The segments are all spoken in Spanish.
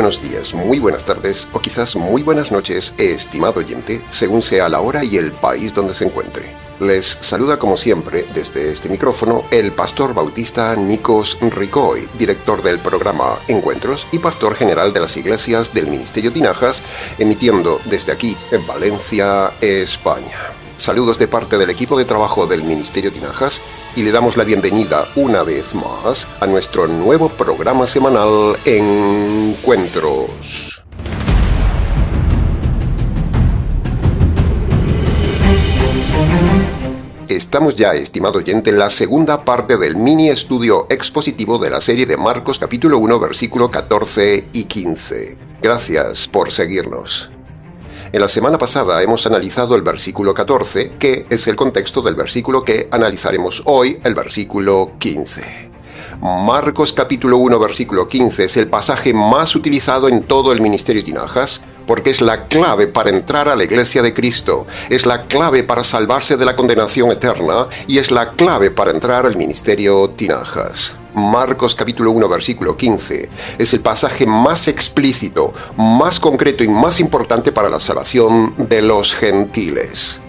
buenos días, muy buenas tardes o quizás muy buenas noches, estimado oyente, según sea la hora y el país donde se encuentre. Les saluda como siempre desde este micrófono el pastor bautista Nikos Ricoy, director del programa Encuentros y pastor general de las iglesias del Ministerio Tinajas, emitiendo desde aquí en Valencia, España. Saludos de parte del equipo de trabajo del Ministerio Tinajas y le damos la bienvenida una vez más a nuestro nuevo programa semanal Encuentros. Estamos ya, estimado oyente, en la segunda parte del mini estudio expositivo de la serie de Marcos capítulo 1, versículo 14 y 15. Gracias por seguirnos. En la semana pasada hemos analizado el versículo 14, que es el contexto del versículo que analizaremos hoy, el versículo 15. Marcos capítulo 1, versículo 15 es el pasaje más utilizado en todo el Ministerio Tinajas, porque es la clave para entrar a la Iglesia de Cristo, es la clave para salvarse de la condenación eterna y es la clave para entrar al Ministerio Tinajas. Marcos capítulo 1, versículo 15 es el pasaje más explícito, más concreto y más importante para la salvación de los gentiles.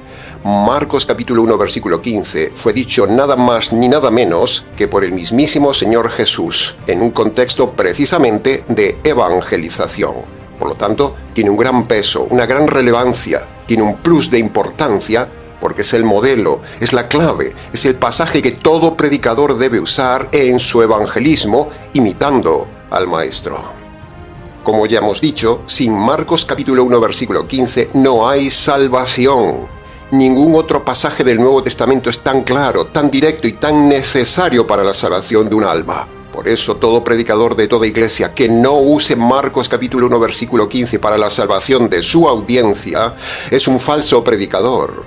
Marcos capítulo 1, versículo 15 fue dicho nada más ni nada menos que por el mismísimo Señor Jesús, en un contexto precisamente de evangelización. Por lo tanto, tiene un gran peso, una gran relevancia, tiene un plus de importancia, porque es el modelo, es la clave, es el pasaje que todo predicador debe usar en su evangelismo, imitando al Maestro. Como ya hemos dicho, sin Marcos capítulo 1, versículo 15 no hay salvación. Ningún otro pasaje del Nuevo Testamento es tan claro, tan directo y tan necesario para la salvación de un alma. Por eso todo predicador de toda iglesia que no use Marcos capítulo 1, versículo 15 para la salvación de su audiencia es un falso predicador.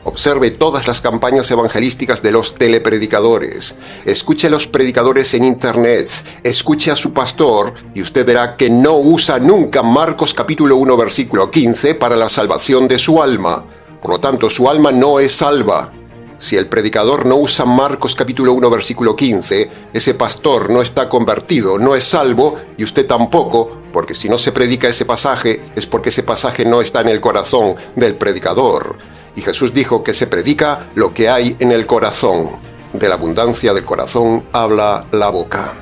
Observe todas las campañas evangelísticas de los telepredicadores. Escuche a los predicadores en internet, escuche a su pastor y usted verá que no usa nunca Marcos capítulo 1, versículo 15 para la salvación de su alma. Por lo tanto, su alma no es salva. Si el predicador no usa Marcos capítulo 1, versículo 15, ese pastor no está convertido, no es salvo, y usted tampoco, porque si no se predica ese pasaje, es porque ese pasaje no está en el corazón del predicador. Y Jesús dijo que se predica lo que hay en el corazón. De la abundancia del corazón habla la boca.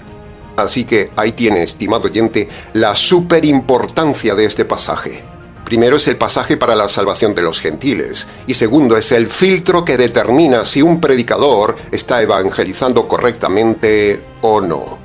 Así que ahí tiene, estimado oyente, la superimportancia de este pasaje. Primero es el pasaje para la salvación de los gentiles, y segundo es el filtro que determina si un predicador está evangelizando correctamente o no.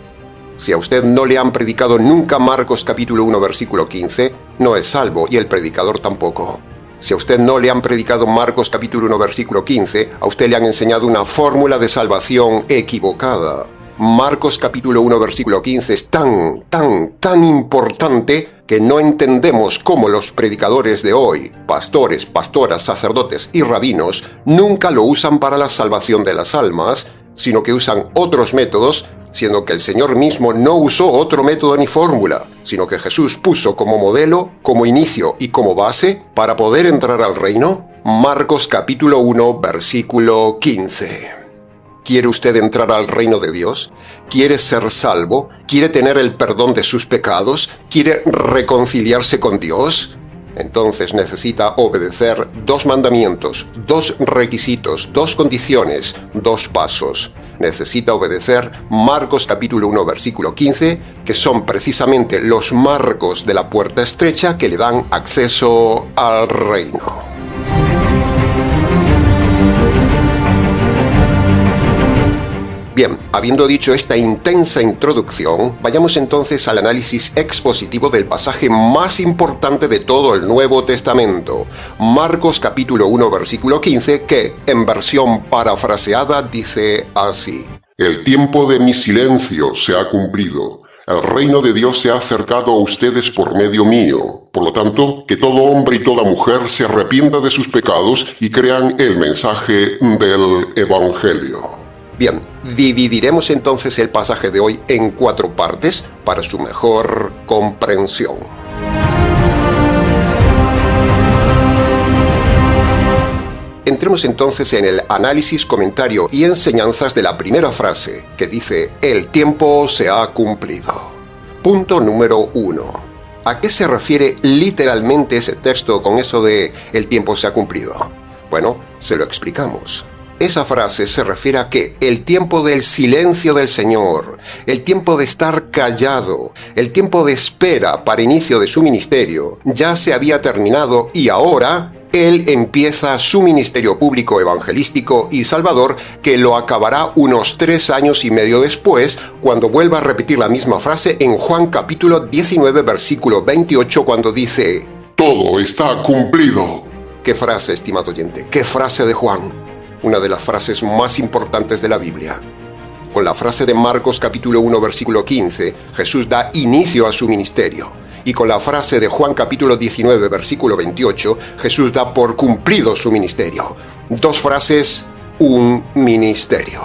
Si a usted no le han predicado nunca Marcos capítulo 1, versículo 15, no es salvo y el predicador tampoco. Si a usted no le han predicado Marcos capítulo 1, versículo 15, a usted le han enseñado una fórmula de salvación equivocada. Marcos capítulo 1, versículo 15 es tan importante que no entendemos cómo los predicadores de hoy, pastores, pastoras, sacerdotes y rabinos, nunca lo usan para la salvación de las almas, sino que usan otros métodos, siendo que el Señor mismo no usó otro método ni fórmula, sino que Jesús puso como modelo, como inicio y como base para poder entrar al reino, Marcos capítulo 1, versículo 15. ¿Quiere usted entrar al reino de Dios? ¿Quiere ser salvo? ¿Quiere tener el perdón de sus pecados? ¿Quiere reconciliarse con Dios? Entonces necesita obedecer 2 mandamientos, 2 requisitos, 2 condiciones, 2 pasos. Necesita obedecer Marcos capítulo 1, versículo 15, que son precisamente los marcos de la puerta estrecha que le dan acceso al reino. Bien, habiendo dicho esta intensa introducción, vayamos entonces al análisis expositivo del pasaje más importante de todo el Nuevo Testamento, Marcos capítulo 1, versículo 15, que, en versión parafraseada, dice así: El tiempo de mi silencio se ha cumplido. El reino de Dios se ha acercado a ustedes por medio mío. Por lo tanto, que todo hombre y toda mujer se arrepienta de sus pecados y crean el mensaje del Evangelio. Bien, dividiremos entonces el pasaje de hoy en 4 partes para su mejor comprensión. Entremos entonces en el análisis, comentario y enseñanzas de la primera frase, que dice: el tiempo se ha cumplido. Punto número 1. ¿A qué se refiere literalmente ese texto con eso de "el tiempo se ha cumplido"? Bueno, se lo explicamos. Esa frase se refiere a que el tiempo del silencio del Señor, el tiempo de estar callado, el tiempo de espera para inicio de su ministerio, ya se había terminado y ahora Él empieza su ministerio público evangelístico y salvador, que lo acabará unos 3 años y medio después, cuando vuelva a repetir la misma frase en Juan capítulo 19, versículo 28, cuando dice: todo está cumplido. ¿Qué frase, estimado oyente? ¿Qué frase de Juan? Una de las frases más importantes de la Biblia. Con la frase de Marcos capítulo 1, versículo 15, Jesús da inicio a su ministerio. Y con la frase de Juan capítulo 19, versículo 28, Jesús da por cumplido su ministerio. 2 frases, un ministerio.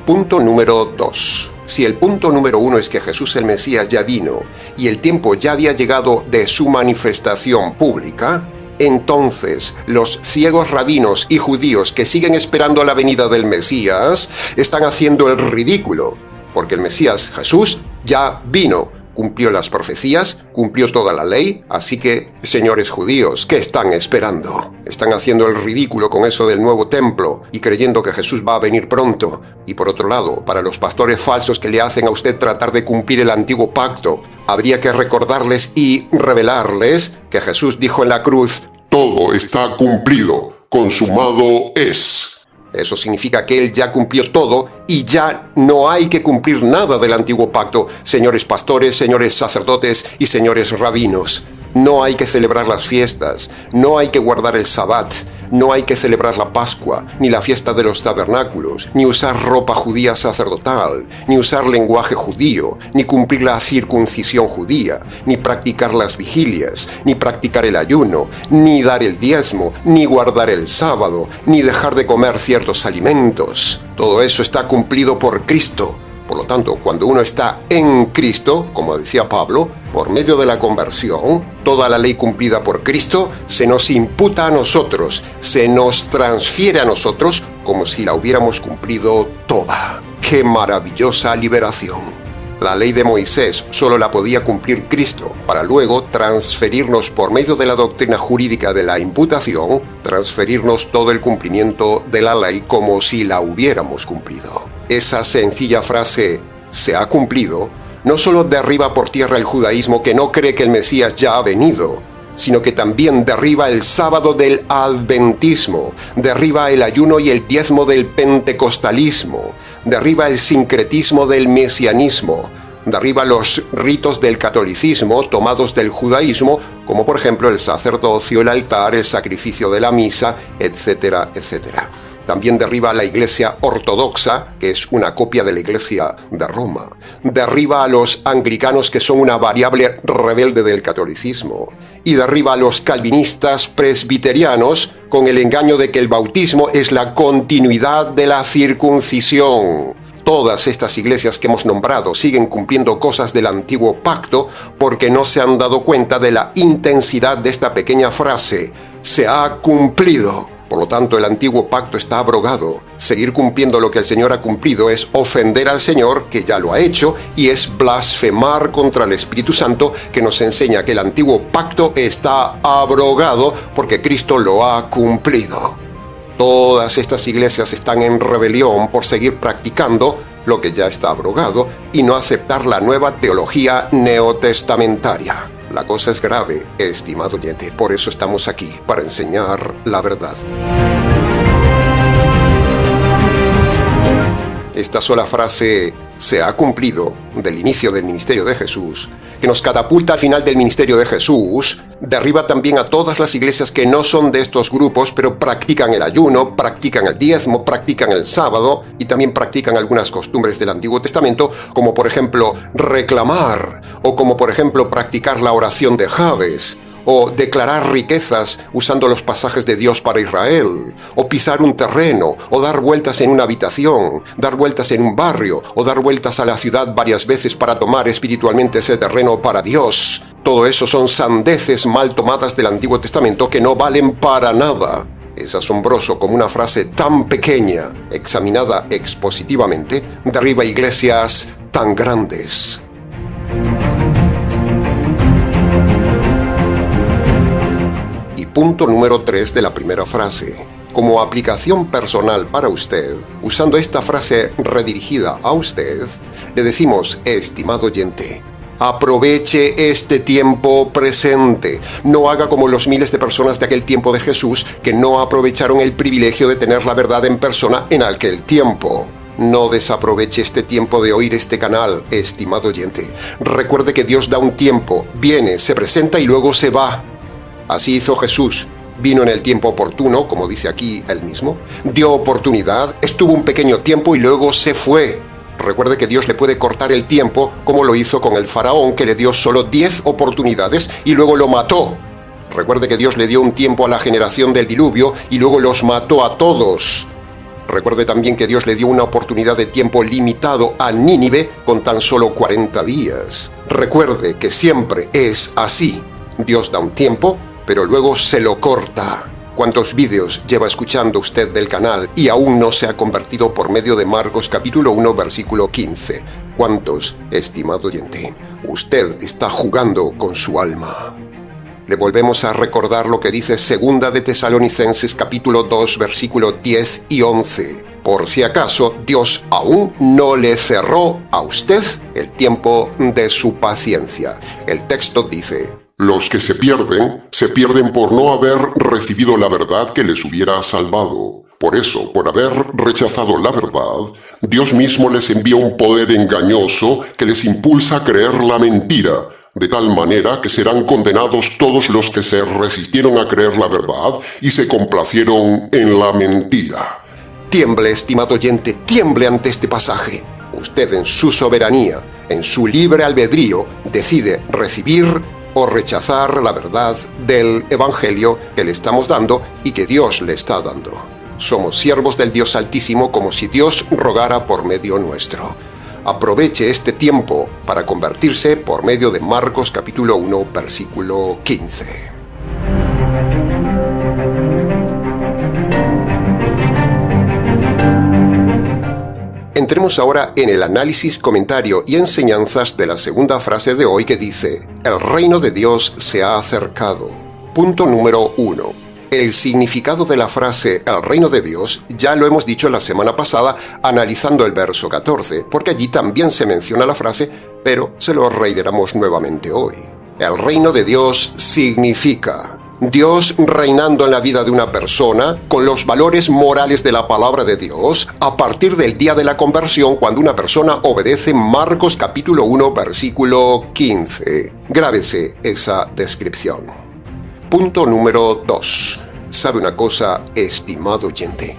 Punto número 2. Si el punto número 1 es que Jesús el Mesías ya vino y el tiempo ya había llegado de su manifestación pública, entonces los ciegos rabinos y judíos que siguen esperando la venida del Mesías están haciendo el ridículo, porque el Mesías, Jesús, ya vino, cumplió las profecías, cumplió toda la ley, así que, señores judíos, ¿qué están esperando? Están haciendo el ridículo con eso del nuevo templo y creyendo que Jesús va a venir pronto. Y por otro lado, para los pastores falsos que le hacen a usted tratar de cumplir el antiguo pacto, habría que recordarles y revelarles que Jesús dijo en la cruz: todo está cumplido, consumado es. Eso significa que Él ya cumplió todo y ya no hay que cumplir nada del antiguo pacto, señores pastores, señores sacerdotes y señores rabinos. No hay que celebrar las fiestas, no hay que guardar el Sabbat, no hay que celebrar la Pascua, ni la fiesta de los tabernáculos, ni usar ropa judía sacerdotal, ni usar lenguaje judío, ni cumplir la circuncisión judía, ni practicar las vigilias, ni practicar el ayuno, ni dar el diezmo, ni guardar el sábado, ni dejar de comer ciertos alimentos. Todo eso está cumplido por Cristo. Por lo tanto, cuando uno está en Cristo, como decía Pablo, por medio de la conversión, toda la ley cumplida por Cristo se nos imputa a nosotros, se nos transfiere a nosotros como si la hubiéramos cumplido toda. ¡Qué maravillosa liberación! La ley de Moisés solo la podía cumplir Cristo, para luego transferirnos por medio de la doctrina jurídica de la imputación, transferirnos todo el cumplimiento de la ley como si la hubiéramos cumplido. Esa sencilla frase, "se ha cumplido", no solo derriba por tierra el judaísmo que no cree que el Mesías ya ha venido, sino que también derriba el sábado del adventismo, derriba el ayuno y el diezmo del pentecostalismo, derriba el sincretismo del mesianismo, derriba los ritos del catolicismo tomados del judaísmo, como por ejemplo el sacerdocio, el altar, el sacrificio de la misa, etcétera, etcétera. También derriba a la Iglesia ortodoxa, que es una copia de la Iglesia de Roma. Derriba a los anglicanos, que son una variable rebelde del catolicismo. Y derriba a los calvinistas presbiterianos con el engaño de que el bautismo es la continuidad de la circuncisión. Todas estas iglesias que hemos nombrado siguen cumpliendo cosas del antiguo pacto porque no se han dado cuenta de la intensidad de esta pequeña frase: "se ha cumplido". Por lo tanto, el antiguo pacto está abrogado. Seguir cumpliendo lo que el Señor ha cumplido es ofender al Señor, que ya lo ha hecho, y es blasfemar contra el Espíritu Santo, que nos enseña que el antiguo pacto está abrogado porque Cristo lo ha cumplido. Todas estas iglesias están en rebelión por seguir practicando lo que ya está abrogado y no aceptar la nueva teología neotestamentaria. La cosa es grave, estimado oyente, por eso estamos aquí, para enseñar la verdad. Esta sola frase, "se ha cumplido", del inicio del ministerio de Jesús, que nos catapulta al final del ministerio de Jesús, derriba también a todas las iglesias que no son de estos grupos, pero practican el ayuno, practican el diezmo, practican el sábado y también practican algunas costumbres del Antiguo Testamento, como por ejemplo reclamar, o como por ejemplo practicar la oración de Jabes, o declarar riquezas usando los pasajes de Dios para Israel, o pisar un terreno, o dar vueltas en una habitación, dar vueltas en un barrio, o dar vueltas a la ciudad varias veces para tomar espiritualmente ese terreno para Dios. Todo eso son sandeces mal tomadas del Antiguo Testamento que no valen para nada. Es asombroso como una frase tan pequeña, examinada expositivamente, derriba iglesias tan grandes. Y punto número 3 de la primera frase. Como aplicación personal para usted, usando esta frase redirigida a usted, le decimos, estimado oyente, aproveche este tiempo presente. No haga como los miles de personas de aquel tiempo de Jesús que no aprovecharon el privilegio de tener la verdad en persona en aquel tiempo. No desaproveche este tiempo de oír este canal, estimado oyente. Recuerde que Dios da un tiempo, viene, se presenta y luego se va. Así hizo Jesús. Vino en el tiempo oportuno, como dice aquí él mismo, dio oportunidad, estuvo un pequeño tiempo y luego se fue. Recuerde que Dios le puede cortar el tiempo, como lo hizo con el faraón, que le dio solo 10 oportunidades y luego lo mató. Recuerde que Dios le dio un tiempo a la generación del diluvio y luego los mató a todos. Recuerde también que Dios le dio una oportunidad de tiempo limitado a Nínive con tan solo 40 días. Recuerde que siempre es así. Dios da un tiempo, pero luego se lo corta. ¿Cuántos vídeos lleva escuchando usted del canal y aún no se ha convertido por medio de Marcos capítulo 1 versículo 15? ¿Cuántos, estimado oyente? Usted está jugando con su alma. Le volvemos a recordar lo que dice Segunda de Tesalonicenses capítulo 2 versículo 10 y 11. Por si acaso Dios aún no le cerró a usted el tiempo de su paciencia. El texto dice: los que se pierden por no haber recibido la verdad que les hubiera salvado. Por eso, por haber rechazado la verdad, Dios mismo les envía un poder engañoso que les impulsa a creer la mentira, de tal manera que serán condenados todos los que se resistieron a creer la verdad y se complacieron en la mentira. Tiemble, estimado oyente, tiemble ante este pasaje. Usted en su soberanía, en su libre albedrío, decide recibir o rechazar la verdad del Evangelio que le estamos dando y que Dios le está dando. Somos siervos del Dios Altísimo como si Dios rogara por medio nuestro. Aproveche este tiempo para convertirse por medio de Marcos capítulo 1 versículo 15. Entremos ahora en el análisis, comentario y enseñanzas de la segunda frase de hoy que dice: el reino de Dios se ha acercado. Punto número 1. El significado de la frase el reino de Dios ya lo hemos dicho la semana pasada analizando el verso 14, porque allí también se menciona la frase, pero se lo reiteramos nuevamente hoy. El reino de Dios significa Dios reinando en la vida de una persona con los valores morales de la palabra de Dios a partir del día de la conversión, cuando una persona obedece Marcos capítulo 1 versículo 15. Grábese esa descripción. Punto número 2. ¿Sabe una cosa, estimado oyente?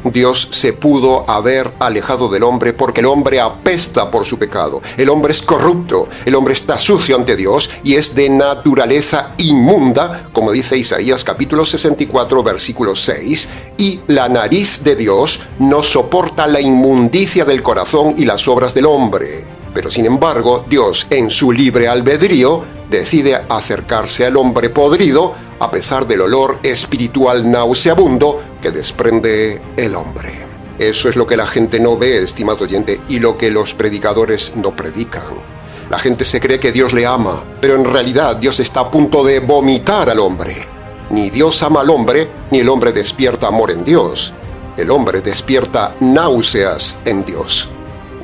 Dios se pudo haber alejado del hombre porque el hombre apesta por su pecado. El hombre es corrupto, el hombre está sucio ante Dios y es de naturaleza inmunda, como dice Isaías capítulo 64 versículo 6, y la nariz de Dios no soporta la inmundicia del corazón y las obras del hombre. Pero sin embargo, Dios en su libre albedrío decide acercarse al hombre podrido a pesar del olor espiritual nauseabundo que desprende el hombre. Eso es lo que la gente no ve, estimado oyente, y lo que los predicadores no predican. La gente se cree que Dios le ama, pero en realidad Dios está a punto de vomitar al hombre. Ni Dios ama al hombre, ni el hombre despierta amor en Dios. El hombre despierta náuseas en Dios.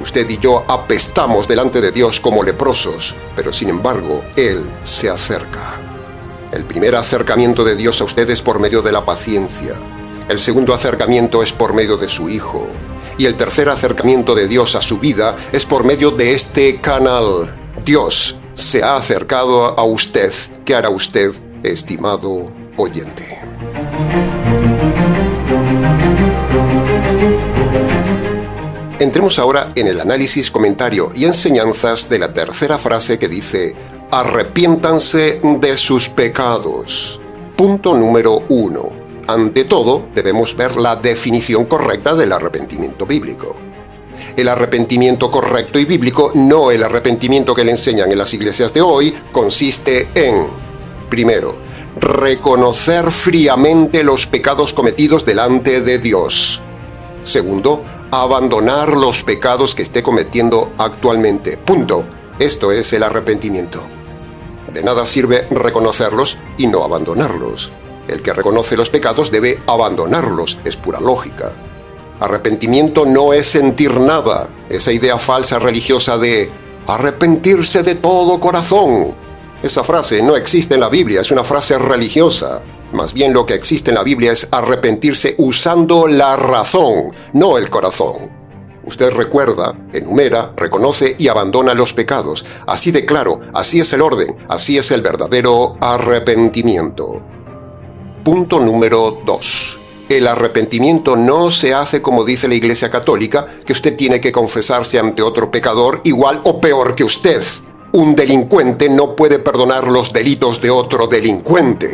Usted y yo apestamos delante de Dios como leprosos, pero sin embargo, Él se acerca. El primer acercamiento de Dios a usted es por medio de la paciencia. El segundo acercamiento es por medio de su Hijo. Y el tercer acercamiento de Dios a su vida es por medio de este canal. Dios se ha acercado a usted. ¿Qué hará usted, estimado oyente? Entremos ahora en el análisis, comentario y enseñanzas de la tercera frase que dice: arrepiéntanse de sus pecados. Punto número 1. Ante todo, debemos ver la definición correcta del arrepentimiento bíblico. El arrepentimiento correcto y bíblico, no el arrepentimiento que le enseñan en las iglesias de hoy, consiste en: primero, reconocer fríamente los pecados cometidos delante de Dios. Segundo, abandonar los pecados que esté cometiendo actualmente. Punto. Esto es el arrepentimiento. De nada sirve reconocerlos y no abandonarlos. El que reconoce los pecados debe abandonarlos, es pura lógica. Arrepentimiento no es sentir nada, esa idea falsa religiosa de arrepentirse de todo corazón. Esa frase no existe en la Biblia, es una frase religiosa. Más bien lo que existe en la Biblia es arrepentirse usando la razón, no el corazón. Usted recuerda, enumera, reconoce y abandona los pecados. Así de claro, así es el orden, así es el verdadero arrepentimiento. Punto número 2. El arrepentimiento no se hace como dice la Iglesia Católica, que usted tiene que confesarse ante otro pecador igual o peor que usted. Un delincuente no puede perdonar los delitos de otro delincuente.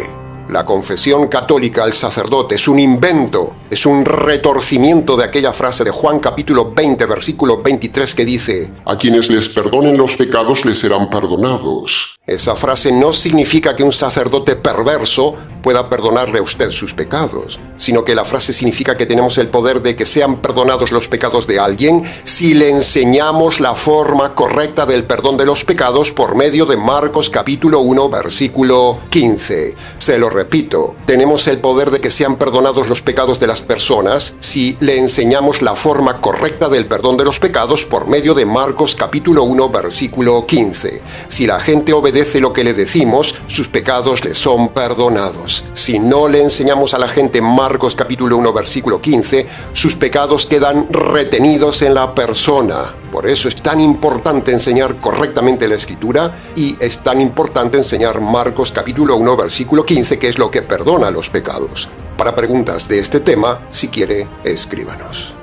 La confesión católica al sacerdote es un invento, es un retorcimiento de aquella frase de Juan capítulo 20, versículo 23 que dice: a quienes les perdonen los pecados les serán perdonados. Esa frase no significa que un sacerdote perverso pueda perdonarle a usted sus pecados, sino que la frase significa que tenemos el poder de que sean perdonados los pecados de alguien si le enseñamos la forma correcta del perdón de los pecados por medio de Marcos capítulo 1, versículo 15. Se lo repito, tenemos el poder de que sean perdonados los pecados de las personas si le enseñamos la forma correcta del perdón de los pecados por medio de Marcos capítulo 1, versículo 15. Si la gente obedece lo que le decimos, sus pecados le son perdonados. Si no le enseñamos a la gente Marcos capítulo 1, versículo 15, sus pecados quedan retenidos en la persona. Por eso es tan importante enseñar correctamente la Escritura y es tan importante enseñar Marcos capítulo 1, versículo 15, que es lo que perdona los pecados. Para preguntas de este tema, si quiere, escríbanos.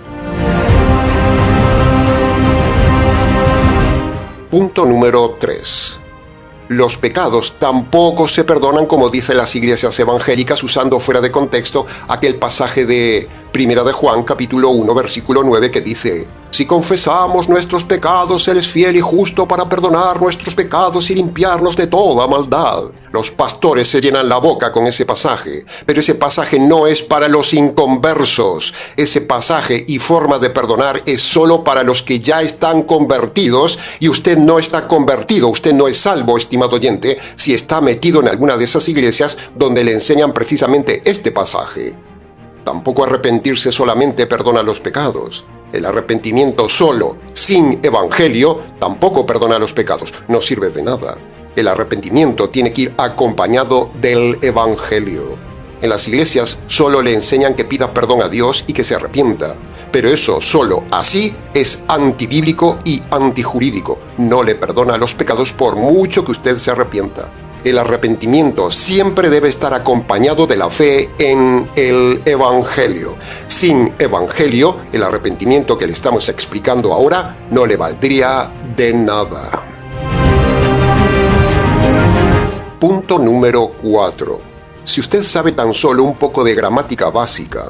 Punto número 3. Los pecados tampoco se perdonan como dicen las iglesias evangélicas usando fuera de contexto aquel pasaje de 1 de Juan capítulo 1 versículo 9 que dice: si confesamos nuestros pecados, Él es fiel y justo para perdonar nuestros pecados y limpiarnos de toda maldad. Los pastores se llenan la boca con ese pasaje, pero ese pasaje no es para los inconversos. Ese pasaje y forma de perdonar es solo para los que ya están convertidos y usted no está convertido, usted no es salvo, estimado oyente, si está metido en alguna de esas iglesias donde le enseñan precisamente este pasaje. Tampoco arrepentirse solamente perdona los pecados. El arrepentimiento solo, sin evangelio, tampoco perdona los pecados. No sirve de nada. El arrepentimiento tiene que ir acompañado del evangelio. En las iglesias solo le enseñan que pida perdón a Dios y que se arrepienta. Pero eso solo así es antibíblico y antijurídico. No le perdona los pecados por mucho que usted se arrepienta. El arrepentimiento siempre debe estar acompañado de la fe en el Evangelio. Sin Evangelio, el arrepentimiento que le estamos explicando ahora no le valdría de nada. Punto número 4. Si usted sabe tan solo un poco de gramática básica,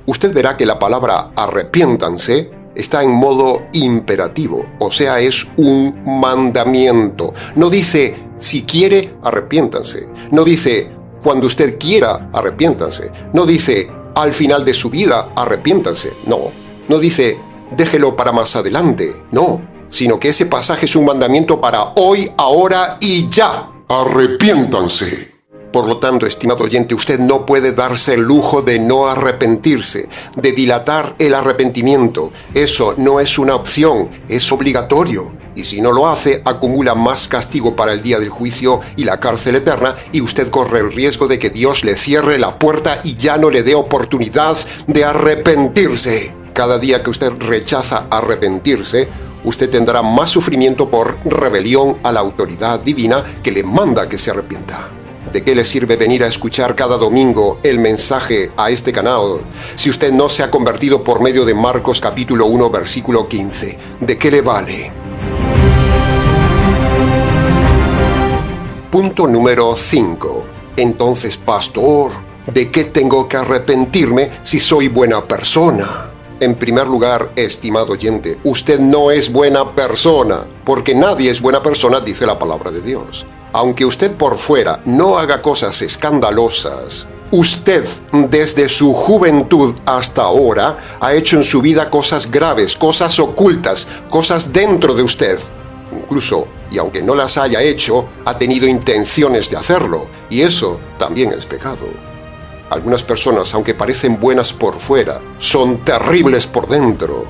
usted verá que la palabra arrepiéntanse está en modo imperativo, o sea, es un mandamiento. No dice si quiere, arrepiéntanse. No dice cuando usted quiera, arrepiéntanse. No dice al final de su vida, arrepiéntanse. No. No dice déjelo para más adelante. No. Sino que ese pasaje es un mandamiento para hoy, ahora y ya. Arrepiéntanse. Por lo tanto, estimado oyente, usted no puede darse el lujo de no arrepentirse, de dilatar el arrepentimiento. Eso no es una opción, es obligatorio. Y si no lo hace, acumula más castigo para el día del juicio y la cárcel eterna, y usted corre el riesgo de que Dios le cierre la puerta y ya no le dé oportunidad de arrepentirse. Cada día que usted rechaza arrepentirse, usted tendrá más sufrimiento por rebelión a la autoridad divina que le manda que se arrepienta. ¿De qué le sirve venir a escuchar cada domingo el mensaje a este canal si usted no se ha convertido por medio de Marcos capítulo 1 versículo 15? ¿De qué le vale? Punto número 5. Entonces, pastor, ¿de qué tengo que arrepentirme si soy buena persona? En primer lugar, estimado oyente, usted no es buena persona, porque nadie es buena persona, dice la palabra de Dios. Aunque usted por fuera no haga cosas escandalosas, Usted, desde su juventud hasta ahora, ha hecho en su vida cosas graves, cosas ocultas, cosas dentro de usted. Incluso, y aunque no las haya hecho, ha tenido intenciones de hacerlo, y eso también es pecado. Algunas personas, aunque parecen buenas por fuera, son terribles por dentro.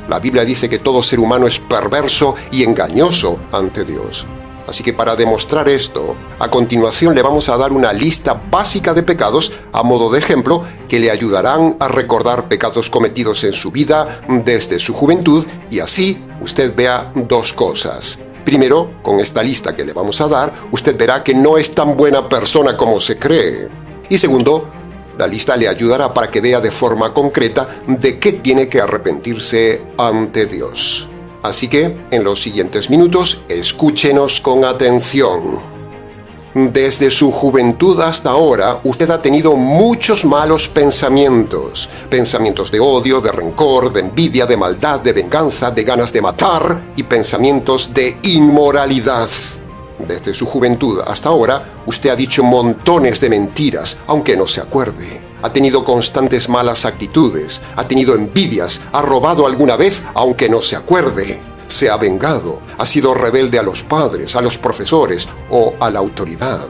La Biblia dice que todo ser humano es perverso y engañoso ante Dios. Así que para demostrar esto, a continuación le vamos a dar una lista básica de pecados a modo de ejemplo que le ayudarán a recordar pecados cometidos en su vida desde su juventud y así usted vea dos cosas. Primero, con esta lista que le vamos a dar, usted verá que no es tan buena persona como se cree. Y segundo, la lista le ayudará para que vea de forma concreta de qué tiene que arrepentirse ante Dios. Así que, en los siguientes minutos, escúchenos con atención. Desde su juventud hasta ahora, usted ha tenido muchos malos pensamientos. Pensamientos de odio, de rencor, de envidia, de maldad, de venganza, de ganas de matar y pensamientos de inmoralidad. Desde su juventud hasta ahora, usted ha dicho montones de mentiras, aunque no se acuerde. Ha tenido constantes malas actitudes, ha tenido envidias, ha robado alguna vez, aunque no se acuerde. Se ha vengado, ha sido rebelde a los padres, a los profesores o a la autoridad.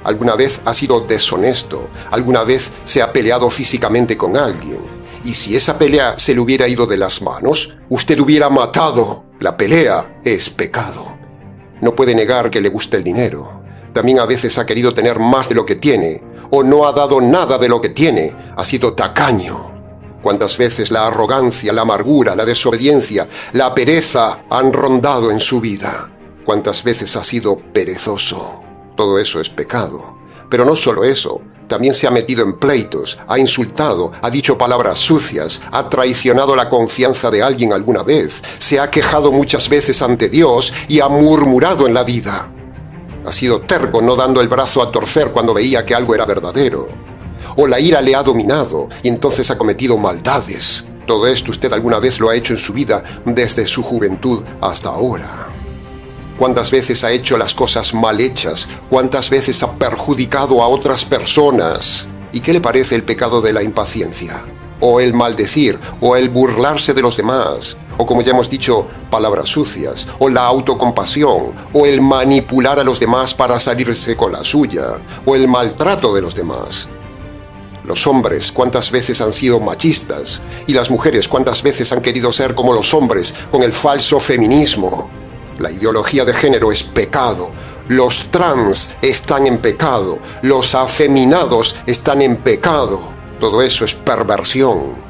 Alguna vez ha sido deshonesto, alguna vez se ha peleado físicamente con alguien. Y si esa pelea se le hubiera ido de las manos, usted hubiera matado. La pelea es pecado. No puede negar que le gusta el dinero. También a veces ha querido tener más de lo que tiene, o no ha dado nada de lo que tiene, ha sido tacaño. ¿Cuántas veces la arrogancia, la amargura, la desobediencia, la pereza han rondado en su vida? ¿Cuántas veces ha sido perezoso? Todo eso es pecado. Pero no solo eso, también se ha metido en pleitos, ha insultado, ha dicho palabras sucias, ha traicionado la confianza de alguien alguna vez, se ha quejado muchas veces ante Dios y ha murmurado en la vida. Ha sido terco no dando el brazo a torcer cuando veía que algo era verdadero. O la ira le ha dominado y entonces ha cometido maldades. Todo esto usted alguna vez lo ha hecho en su vida desde su juventud hasta ahora. ¿Cuántas veces ha hecho las cosas mal hechas? ¿Cuántas veces ha perjudicado a otras personas? ¿Y qué le parece el pecado de la impaciencia? O el maldecir, o el burlarse de los demás, o como ya hemos dicho, palabras sucias, o la autocompasión, o el manipular a los demás para salirse con la suya, o el maltrato de los demás. Los hombres, ¿cuántas veces han sido machistas? Y las mujeres, ¿cuántas veces han querido ser como los hombres con el falso feminismo? La ideología de género es pecado. Los trans están en pecado. Los afeminados están en pecado. Todo eso es perversión.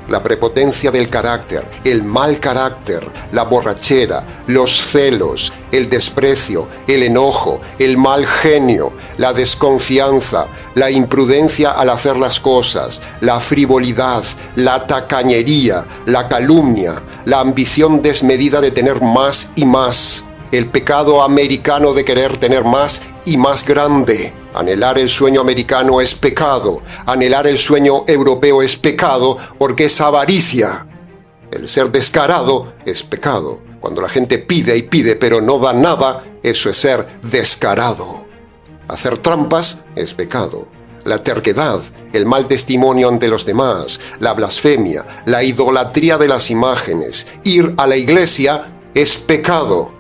La prepotencia del carácter, el mal carácter, la borrachera, los celos, el desprecio, el enojo, el mal genio, la desconfianza, la imprudencia al hacer las cosas, la frivolidad, la tacañería, la calumnia, la ambición desmedida de tener más y más, el pecado americano de querer tener más y más grande. Anhelar el sueño americano es pecado. Anhelar el sueño europeo es pecado porque es avaricia. El ser descarado es pecado. Cuando la gente pide y pide pero no da nada, eso es ser descarado. Hacer trampas es pecado. La terquedad, el mal testimonio ante los demás, la blasfemia, la idolatría de las imágenes, ir a la iglesia es pecado.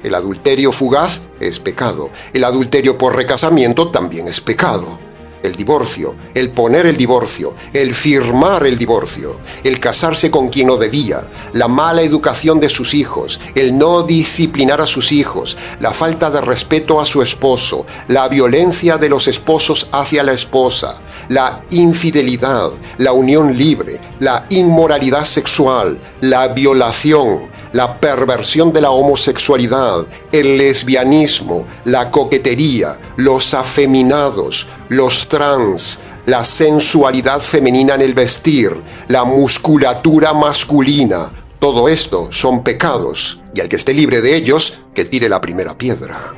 El adulterio fugaz es pecado. El adulterio por recasamiento también es pecado. El divorcio, el poner el divorcio, el firmar el divorcio, el casarse con quien no debía, la mala educación de sus hijos, el no disciplinar a sus hijos, la falta de respeto a su esposo, la violencia de los esposos hacia la esposa, la infidelidad, la unión libre, la inmoralidad sexual, la violación, la perversión de la homosexualidad, el lesbianismo, la coquetería, los afeminados, los trans, la sensualidad femenina en el vestir, la musculatura masculina. Todo esto son pecados, y el que esté libre de ellos, que tire la primera piedra.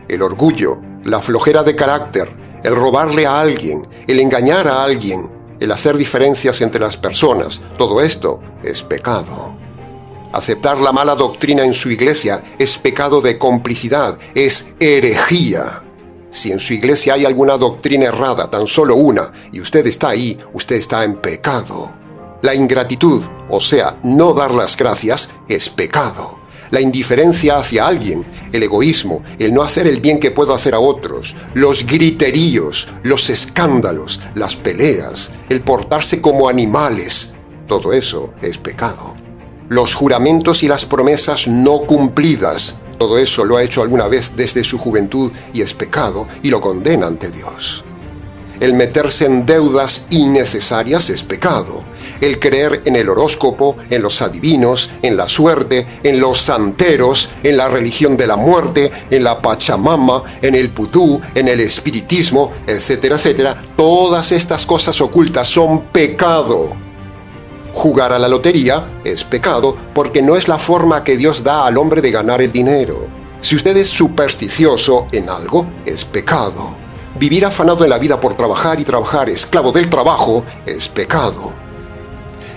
El orgullo, la flojera de carácter, el robarle a alguien, el engañar a alguien, el hacer diferencias entre las personas, todo esto es pecado. Aceptar la mala doctrina en su iglesia es pecado de complicidad, es herejía. Si en su iglesia hay alguna doctrina errada, tan solo una, y usted está ahí, usted está en pecado. La ingratitud, o sea, no dar las gracias, es pecado. La indiferencia hacia alguien, el egoísmo, el no hacer el bien que puedo hacer a otros, los griteríos, los escándalos, las peleas, el portarse como animales, todo eso es pecado. Los juramentos y las promesas no cumplidas, todo eso lo ha hecho alguna vez desde su juventud y es pecado y lo condena ante Dios. El meterse en deudas innecesarias es pecado. El creer en el horóscopo, en los adivinos, en la suerte, en los santeros, en la religión de la muerte, en la Pachamama, en el vudú, en el espiritismo, etcétera, etcétera, todas estas cosas ocultas son pecado. Jugar a la lotería es pecado porque no es la forma que Dios da al hombre de ganar el dinero. Si usted es supersticioso en algo, es pecado. Vivir afanado en la vida por trabajar y trabajar, esclavo del trabajo, es pecado.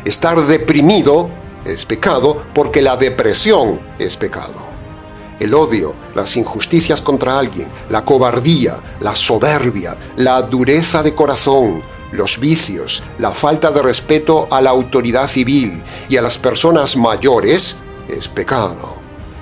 Estar deprimido es pecado porque la depresión es pecado. El odio, las injusticias contra alguien, la cobardía, la soberbia, la dureza de corazón, los vicios, la falta de respeto a la autoridad civil y a las personas mayores es pecado.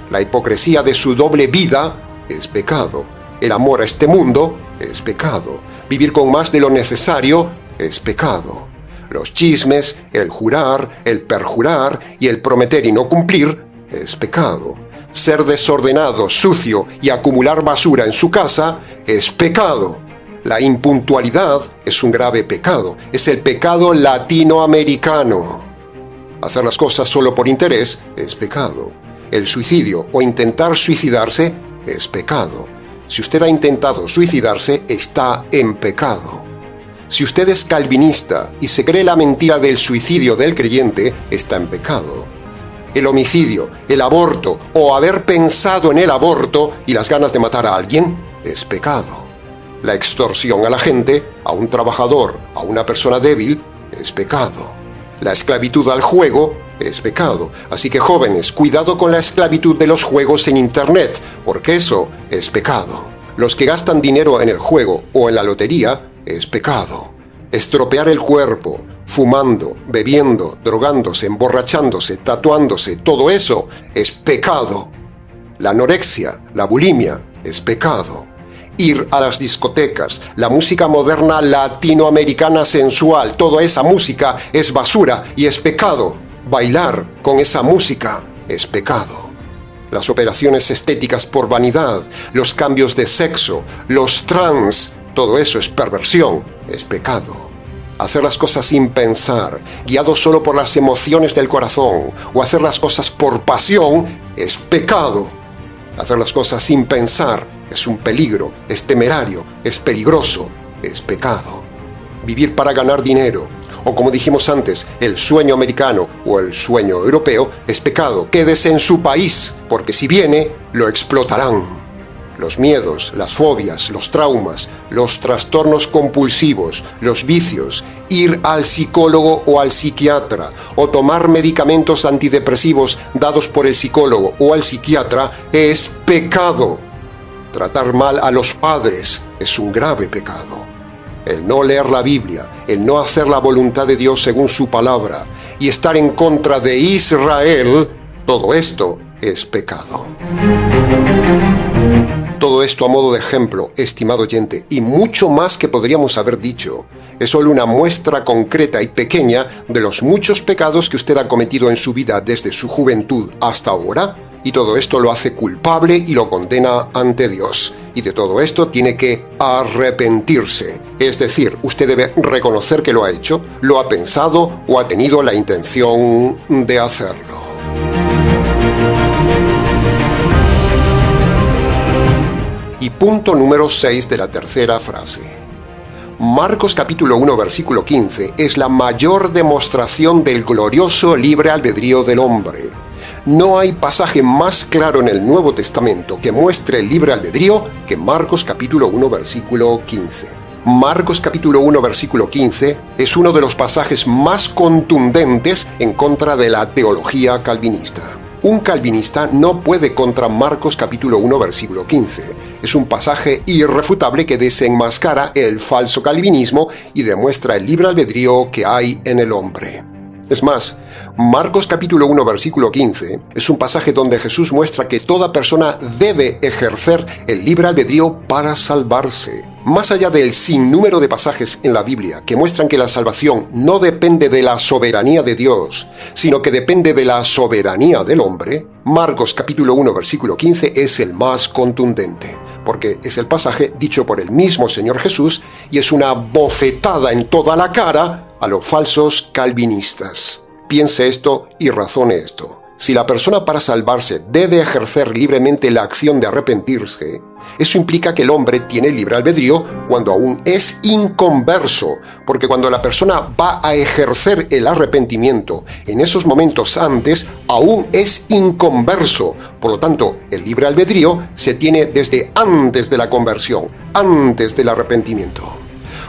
La hipocresía de su doble vida es pecado. El amor a este mundo es pecado. Vivir con más de lo necesario es pecado. Los chismes, el jurar, el perjurar y el prometer y no cumplir es pecado. Ser desordenado, sucio y acumular basura en su casa es pecado. La impuntualidad es un grave pecado. Es el pecado latinoamericano. Hacer las cosas solo por interés es pecado. El suicidio o intentar suicidarse es pecado. Si usted ha intentado suicidarse, está en pecado. Si usted es calvinista y se cree la mentira del suicidio del creyente, está en pecado. El homicidio, el aborto o haber pensado en el aborto y las ganas de matar a alguien es pecado. La extorsión a la gente, a un trabajador, a una persona débil, es pecado. La esclavitud al juego es pecado. Así que jóvenes, cuidado con la esclavitud de los juegos en Internet, porque eso es pecado. Los que gastan dinero en el juego o en la lotería es pecado. Estropear el cuerpo, fumando, bebiendo, drogándose, emborrachándose, tatuándose, todo eso es pecado. La anorexia, la bulimia, es pecado. Ir a las discotecas, la música moderna latinoamericana sensual, toda esa música es basura y es pecado. Bailar con esa música es pecado. Las operaciones estéticas por vanidad, los cambios de sexo, los trans, todo eso es perversión, es pecado. Hacer las cosas sin pensar, guiado solo por las emociones del corazón, o hacer las cosas por pasión, es pecado. Hacer las cosas sin pensar es un peligro, es temerario, es peligroso, es pecado. Vivir para ganar dinero, o como dijimos antes, el sueño americano o el sueño europeo, es pecado. Quédese en su país, porque si viene, lo explotarán. Los miedos, las fobias, los traumas, los trastornos compulsivos, los vicios, ir al psicólogo o al psiquiatra, o tomar medicamentos antidepresivos dados por el psicólogo o al psiquiatra, es pecado. Tratar mal a los padres es un grave pecado. El no leer la Biblia, el no hacer la voluntad de Dios según su palabra y estar en contra de Israel, todo esto es pecado. Todo esto a modo de ejemplo, estimado oyente, y mucho más que podríamos haber dicho, es solo una muestra concreta y pequeña de los muchos pecados que usted ha cometido en su vida desde su juventud hasta ahora, y todo esto lo hace culpable y lo condena ante Dios. Y de todo esto tiene que arrepentirse. Es decir, usted debe reconocer que lo ha hecho, lo ha pensado o ha tenido la intención de hacerlo. Y punto número 6 de la tercera frase. Marcos capítulo 1 versículo 15 es la mayor demostración del glorioso libre albedrío del hombre. No hay pasaje más claro en el Nuevo Testamento que muestre el libre albedrío que Marcos capítulo 1 versículo 15. Marcos capítulo 1 versículo 15 es uno de los pasajes más contundentes en contra de la teología calvinista. Un calvinista no puede contra Marcos capítulo 1 versículo 15. Es un pasaje irrefutable que desenmascara el falso calvinismo y demuestra el libre albedrío que hay en el hombre. Es más, Marcos capítulo 1 versículo 15 es un pasaje donde Jesús muestra que toda persona debe ejercer el libre albedrío para salvarse. Más allá del sinnúmero de pasajes en la Biblia que muestran que la salvación no depende de la soberanía de Dios, sino que depende de la soberanía del hombre, Marcos capítulo 1 versículo 15 es el más contundente, porque es el pasaje dicho por el mismo Señor Jesús y es una bofetada en toda la cara a los falsos calvinistas. Piense esto y razone esto. Si la persona para salvarse debe ejercer libremente la acción de arrepentirse, eso implica que el hombre tiene libre albedrío cuando aún es inconverso, porque cuando la persona va a ejercer el arrepentimiento, en esos momentos antes aún es inconverso. Por lo tanto, el libre albedrío se tiene desde antes de la conversión, antes del arrepentimiento.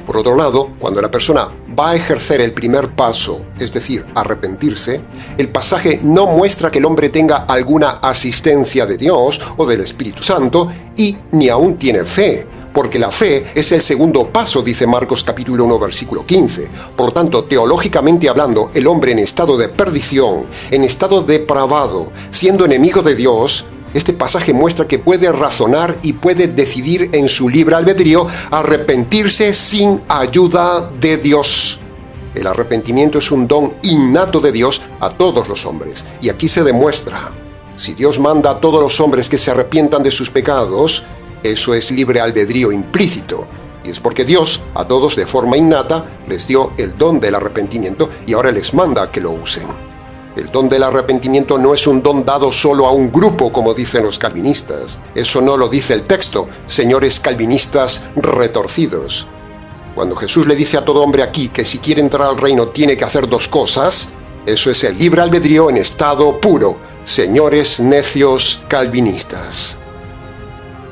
Por otro lado, cuando la persona va a ejercer el primer paso, es decir, arrepentirse, el pasaje no muestra que el hombre tenga alguna asistencia de Dios o del Espíritu Santo y ni aún tiene fe, porque la fe es el segundo paso, dice Marcos capítulo 1 versículo 15. Por lo tanto, teológicamente hablando, el hombre en estado de perdición, en estado depravado, siendo enemigo de Dios, este pasaje muestra que puede razonar y puede decidir en su libre albedrío arrepentirse sin ayuda de Dios. El arrepentimiento es un don innato de Dios a todos los hombres, y aquí se demuestra. Si Dios manda a todos los hombres que se arrepientan de sus pecados, eso es libre albedrío implícito, y es porque Dios a todos de forma innata les dio el don del arrepentimiento y ahora les manda que lo usen. El don del arrepentimiento no es un don dado solo a un grupo, como dicen los calvinistas. Eso no lo dice el texto, señores calvinistas retorcidos. Cuando Jesús le dice a todo hombre aquí que si quiere entrar al reino tiene que hacer dos cosas, eso es el libre albedrío en estado puro, señores necios calvinistas.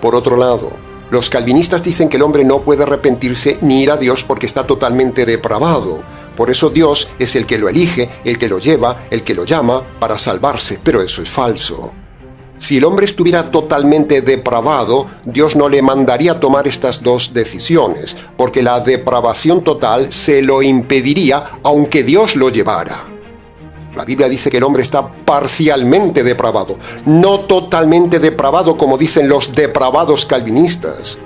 Por otro lado, los calvinistas dicen que el hombre no puede arrepentirse ni ir a Dios porque está totalmente depravado. Por eso Dios es el que lo elige, el que lo lleva, el que lo llama para salvarse, pero eso es falso. Si el hombre estuviera totalmente depravado, Dios no le mandaría tomar estas dos decisiones, porque la depravación total se lo impediría aunque Dios lo llevara. La Biblia dice que el hombre está parcialmente depravado, no totalmente depravado como dicen los depravados calvinistas.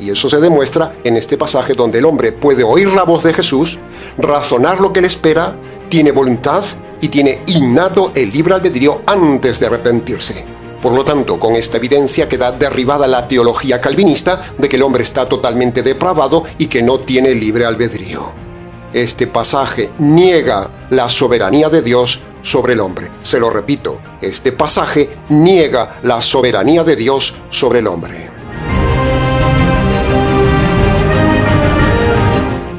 Y eso se demuestra en este pasaje donde el hombre puede oír la voz de Jesús, razonar lo que le espera, tiene voluntad y tiene innato el libre albedrío antes de arrepentirse. Por lo tanto, con esta evidencia queda derribada la teología calvinista de que el hombre está totalmente depravado y que no tiene libre albedrío. Este pasaje niega la soberanía de Dios sobre el hombre. Se lo repito, este pasaje niega la soberanía de Dios sobre el hombre.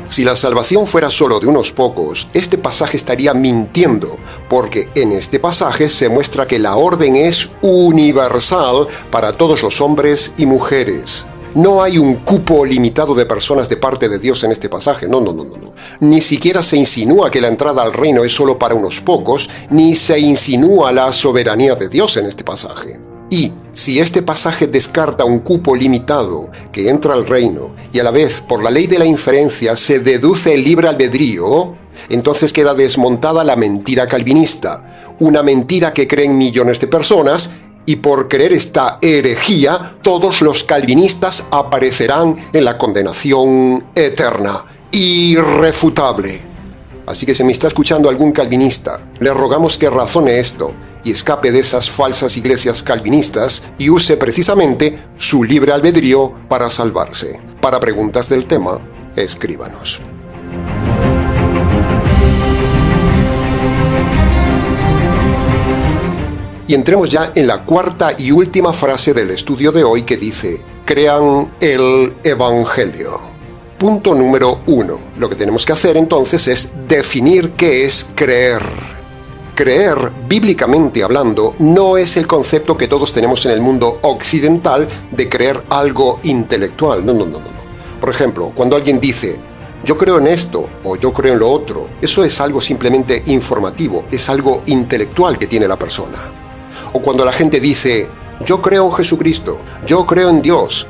Si la salvación fuera solo de unos pocos, este pasaje estaría mintiendo, porque en este pasaje se muestra que la orden es universal para todos los hombres y mujeres. No hay un cupo limitado de personas de parte de Dios en este pasaje, no. Ni siquiera se insinúa que la entrada al reino es solo para unos pocos, ni se insinúa la soberanía de Dios en este pasaje. Y si este pasaje descarta un cupo limitado que entra al reino y a la vez por la ley de la inferencia se deduce el libre albedrío, entonces queda desmontada la mentira calvinista, una mentira que creen millones de personas y por creer esta herejía todos los calvinistas aparecerán en la condenación eterna, irrefutable. Así que si me está escuchando algún calvinista, le rogamos que razone esto y escape de esas falsas iglesias calvinistas y use precisamente su libre albedrío para salvarse. Para preguntas del tema, escríbanos. Y entremos ya en la cuarta y última frase del estudio de hoy que dice: crean el Evangelio. Punto número 1. Lo que tenemos que hacer entonces es definir qué es creer. Creer, bíblicamente hablando, no es el concepto que todos tenemos en el mundo occidental de creer algo intelectual. No. Por ejemplo, cuando alguien dice, yo creo en esto o yo creo en lo otro, eso es algo simplemente informativo, es algo intelectual que tiene la persona. O cuando la gente dice, yo creo en Jesucristo, yo creo en Dios.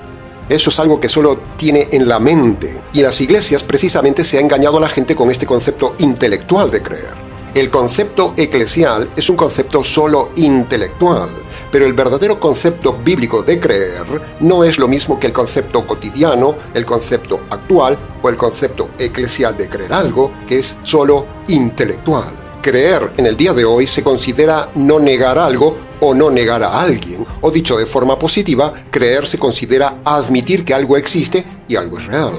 Eso es algo que solo tiene en la mente. Y en las iglesias precisamente se ha engañado a la gente con este concepto intelectual de creer. El concepto eclesial es un concepto solo intelectual, pero el verdadero concepto bíblico de creer no es lo mismo que el concepto cotidiano, el concepto actual o el concepto eclesial de creer algo, que es solo intelectual. Creer en el día de hoy se considera no negar algo o no negar a alguien, o dicho de forma positiva, creer se considera admitir que algo existe y algo es real.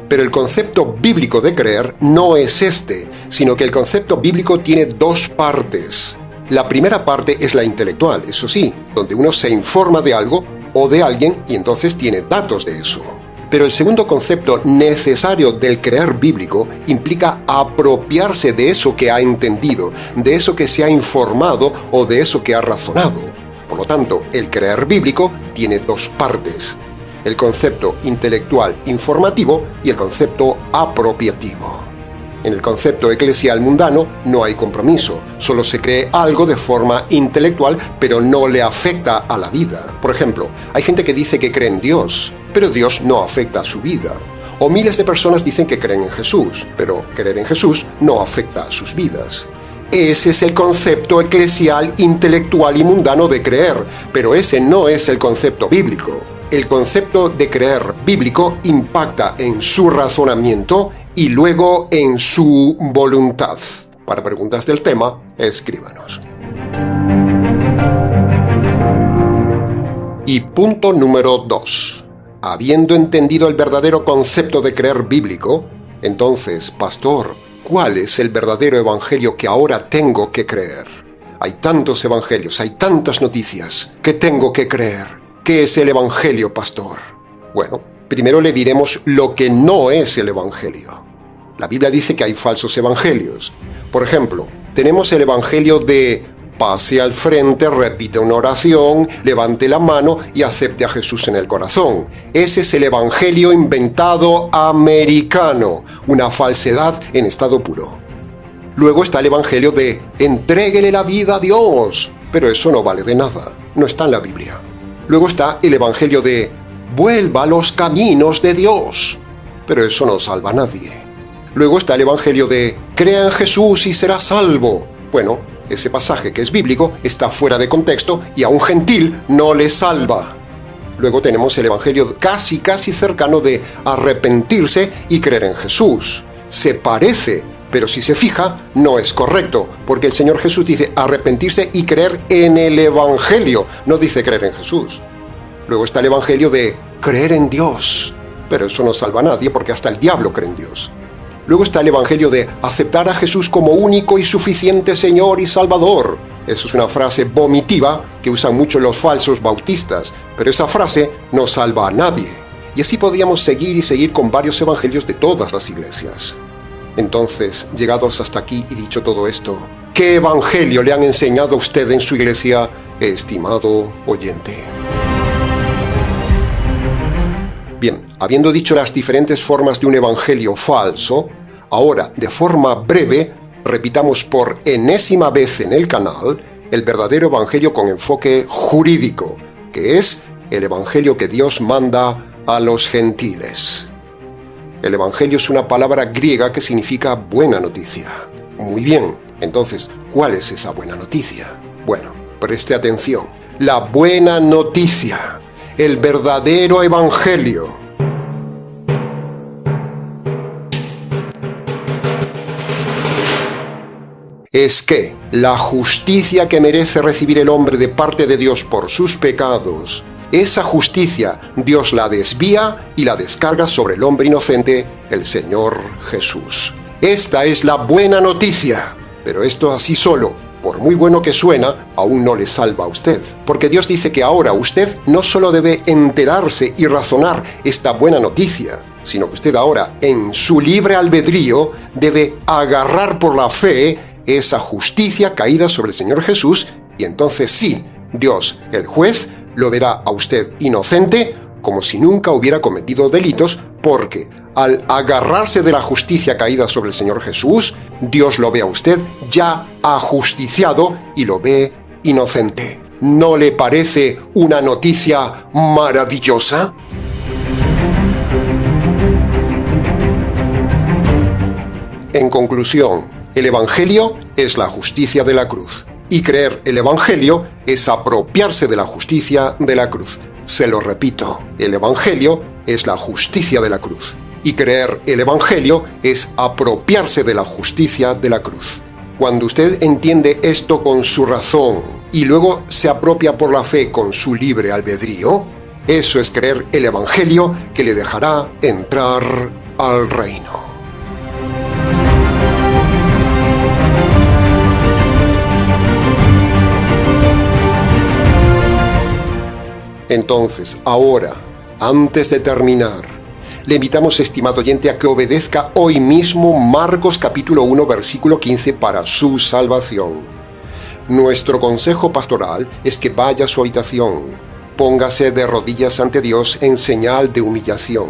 Pero el concepto bíblico de creer no es este, sino que el concepto bíblico tiene dos partes. La primera parte es la intelectual, eso sí, donde uno se informa de algo o de alguien y entonces tiene datos de eso. Pero el segundo concepto necesario del creer bíblico implica apropiarse de eso que ha entendido, de eso que se ha informado o de eso que ha razonado. Por lo tanto, el creer bíblico tiene dos partes: el concepto intelectual informativo y el concepto apropiativo. En el concepto eclesial mundano no hay compromiso, solo se cree algo de forma intelectual, pero no le afecta a la vida. Por ejemplo, hay gente que dice que cree en Dios, pero Dios no afecta a su vida. O miles de personas dicen que creen en Jesús, pero creer en Jesús no afecta a sus vidas. Ese es el concepto eclesial, intelectual y mundano de creer, pero ese no es el concepto bíblico. El concepto de creer bíblico impacta en su razonamiento y luego en su voluntad. Para preguntas del tema, escríbanos. Y punto número 2. Habiendo entendido el verdadero concepto de creer bíblico, entonces, pastor, ¿cuál es el verdadero evangelio que ahora tengo que creer? Hay tantos evangelios, hay tantas noticias. ¿Qué tengo que creer? ¿Qué es el evangelio, pastor? Bueno, primero le diremos lo que no es el evangelio. La Biblia dice que hay falsos evangelios. Por ejemplo, tenemos el evangelio de pase al frente, repite una oración, levante la mano y acepte a Jesús en el corazón. Ese es el evangelio inventado americano, una falsedad en estado puro. Luego está el evangelio de entréguele la vida a Dios, pero eso no vale de nada, no está en la Biblia. Luego está el evangelio de vuelva a los caminos de Dios, pero eso no salva a nadie. Luego está el evangelio de crea en Jesús y será salvo. Bueno, ese pasaje que es bíblico está fuera de contexto y a un gentil no le salva. Luego tenemos el evangelio casi cercano de arrepentirse y creer en Jesús. Se parece, pero si se fija, no es correcto, porque el Señor Jesús dice arrepentirse y creer en el evangelio, no dice creer en Jesús. Luego está el evangelio de creer en Dios, pero eso no salva a nadie porque hasta el diablo cree en Dios. Luego está el evangelio de aceptar a Jesús como único y suficiente Señor y Salvador. Eso es una frase vomitiva que usan mucho los falsos bautistas, pero esa frase no salva a nadie. Y así podríamos seguir y seguir con varios evangelios de todas las iglesias. Entonces, llegados hasta aquí y dicho todo esto, ¿qué evangelio le han enseñado a usted en su iglesia, estimado oyente? Bien, habiendo dicho las diferentes formas de un evangelio falso, ahora, de forma breve, repitamos por enésima vez en el canal el verdadero evangelio con enfoque jurídico, que es el evangelio que Dios manda a los gentiles. El evangelio es una palabra griega que significa buena noticia. Muy bien, entonces, ¿cuál es esa buena noticia? Bueno, preste atención. La buena noticia, el verdadero evangelio, es que la justicia que merece recibir el hombre de parte de Dios por sus pecados, esa justicia Dios la desvía y la descarga sobre el hombre inocente, el Señor Jesús. Esta es la buena noticia, pero esto así solo, por muy bueno que suena, aún no le salva a usted. Porque Dios dice que ahora usted no solo debe enterarse y razonar esta buena noticia, sino que usted ahora, en su libre albedrío, debe agarrar por la fe esa justicia caída sobre el Señor Jesús, y entonces sí, Dios, el juez, lo verá a usted inocente como si nunca hubiera cometido delitos, porque al agarrarse de la justicia caída sobre el Señor Jesús, Dios lo ve a usted ya ajusticiado y lo ve inocente. ¿No le parece una noticia maravillosa? En conclusión, el Evangelio es la justicia de la cruz. Y creer el Evangelio es apropiarse de la justicia de la cruz. Se lo repito, el Evangelio es la justicia de la cruz. Y creer el Evangelio es apropiarse de la justicia de la cruz. Cuando usted entiende esto con su razón y luego se apropia por la fe con su libre albedrío, eso es creer el Evangelio que le dejará entrar al reino. Entonces, ahora, antes de terminar, le invitamos, estimado oyente, a que obedezca hoy mismo Marcos capítulo 1, versículo 15 para su salvación. Nuestro consejo pastoral es que vaya a su habitación, póngase de rodillas ante Dios en señal de humillación,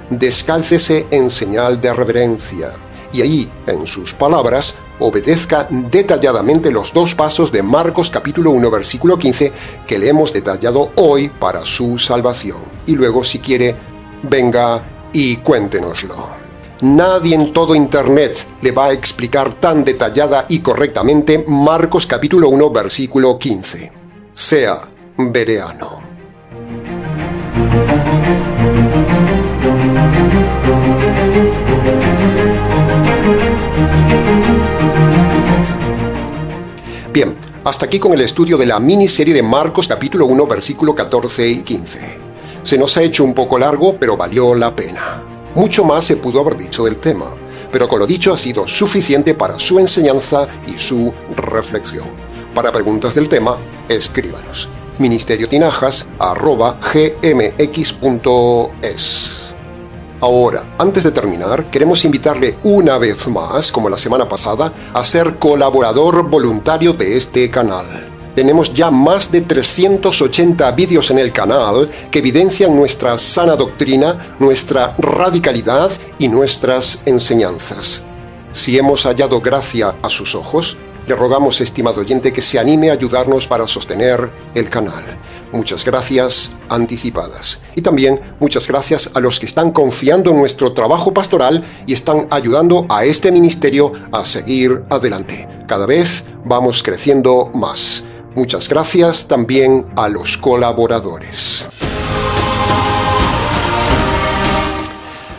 descálcese en señal de reverencia, y ahí, en sus palabras, obedezca detalladamente los 2 pasos de Marcos capítulo 1 versículo 15 que le hemos detallado hoy para su salvación. Y luego, si quiere, venga y cuéntenoslo. Nadie en todo Internet le va a explicar tan detallada y correctamente Marcos capítulo 1 versículo 15. Sea bereano. Bien, hasta aquí con el estudio de la miniserie de Marcos capítulo 1 versículo 14 y 15. Se nos ha hecho un poco largo, pero valió la pena. Mucho más se pudo haber dicho del tema, pero con lo dicho ha sido suficiente para su enseñanza y su reflexión. Para preguntas del tema, escríbanos. ministeriotinajas@gmx.es. Ahora, antes de terminar, queremos invitarle una vez más, como la semana pasada, a ser colaborador voluntario de este canal. Tenemos ya más de 380 vídeos en el canal que evidencian nuestra sana doctrina, nuestra radicalidad y nuestras enseñanzas. Si hemos hallado gracia a sus ojos, le rogamos, estimado oyente, que se anime a ayudarnos para sostener el canal. Muchas gracias anticipadas. Y también muchas gracias a los que están confiando en nuestro trabajo pastoral y están ayudando a este ministerio a seguir adelante. Cada vez vamos creciendo más. Muchas gracias también a los colaboradores.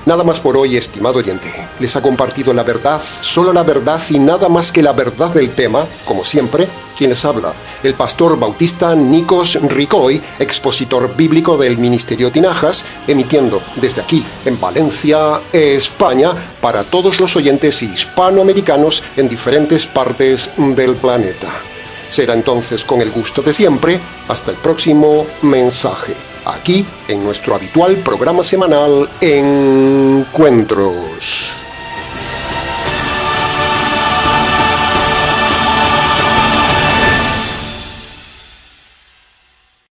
Nada más por hoy, estimado oyente. Les ha compartido la verdad, solo la verdad y nada más que la verdad del tema, como siempre, quien les habla, el pastor bautista Nikos Ricoy, expositor bíblico del Ministerio Tinajas, emitiendo desde aquí, en Valencia, España, para todos los oyentes hispanoamericanos en diferentes partes del planeta. Será entonces con el gusto de siempre, hasta el próximo mensaje, aquí en nuestro habitual programa semanal Encuentros.